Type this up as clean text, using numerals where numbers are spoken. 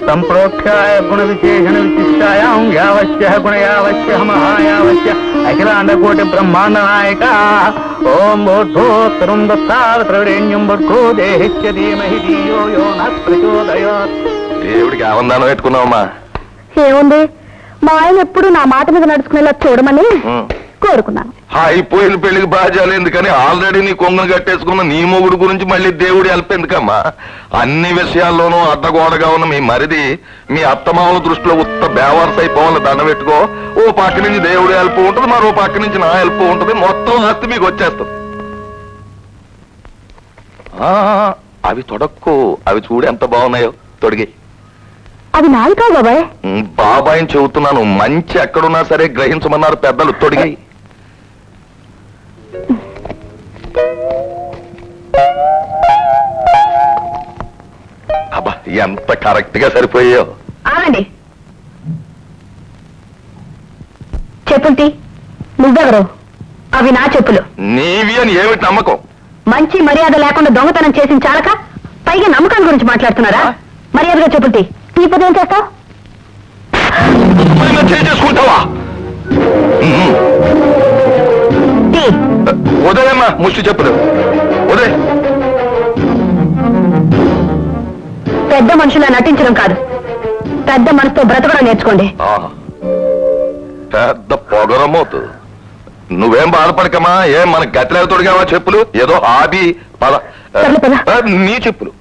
సంప్రోక్షాయ గుణ విశేషణ విశిష్టాయాం యావశ్య గుణయావశ్య మహాయావశ్య అఖిలాండకోటి బ్రహ్మాండ నాయక ఓం బోధోత్తరం దత్తావత్రేణ్యం భర్గో దేహస్య ధీమహి ధియో యో నః ప్రచోదయాత్. దేవుడికి ఆనందాన్ని పెట్టుకున్నావమ్మా. ఏముంది, మా ఆయన ఎప్పుడు నా మాట మీద నడుచుకునేలా చూడమని కోరుకున్నాను. అయిపోయిన పెళ్లికి బాధ్యాలు ఎందుకని ఆల్రెడీ నీ కొంగను కట్టేసుకున్న నీ మొగుడు గురించి మళ్ళీ దేవుడి హెల్ప్ ఎందుకమ్మా? అన్ని విషయాల్లోనూ అడ్డగోడగా ఉన్న మీ మరిది మీ అత్తమామల దృష్టిలో ఉత్త బేవర్స్ అయిపోవాలి. దండ పెట్టుకో. ఓ పక్క నుంచి దేవుడి హెల్ప్ ఉంటుంది, మరో పక్క నుంచి నా హెల్ప్ ఉంటుంది. మొత్తం ఆస్తి మీకు వచ్చేస్తుంది. అవి తొడక్కు, అవి చూడు ఎంత బాగున్నాయో. తొడిగి. అది నాది కాదు బాబాయ్. బాబాయిని చెబుతున్నాను, మంచి ఎక్కడున్నా సరే గ్రహించమన్నారు పెద్దలు. తొడిగి. అబ్బా ఎంత కరెక్ట్ గా సరిపోయాయో. ఆగండి. చెప్పులు నువ్వెవరు? అవి నా చెప్పులు. నీవి అని ఏమిటి నమ్మకం? మంచి మర్యాద లేకుండా దొంగతనం చేసిన చాలక పైగా నమ్మకాల గురించి మాట్లాడుతున్నారా? మర్యాదగా చెప్పులు ఈ పని ఏం చేస్తావు? చేసుకుంటావా? ఉదయమ్మా ముష్టి చెప్పులు ఉదయ్. పెద్ద మనుషులా నటించడం కాదు, పెద్ద మనసుతో బ్రతకడం నేర్చుకోండి. పెద్ద పొగరమోతు. నువ్వేం బాధపడకమ్మా. ఏం మనకు గతిలేక తొడిగావా చెప్పులు? ఏదో హాబీ. పద. నీ చెప్పులు.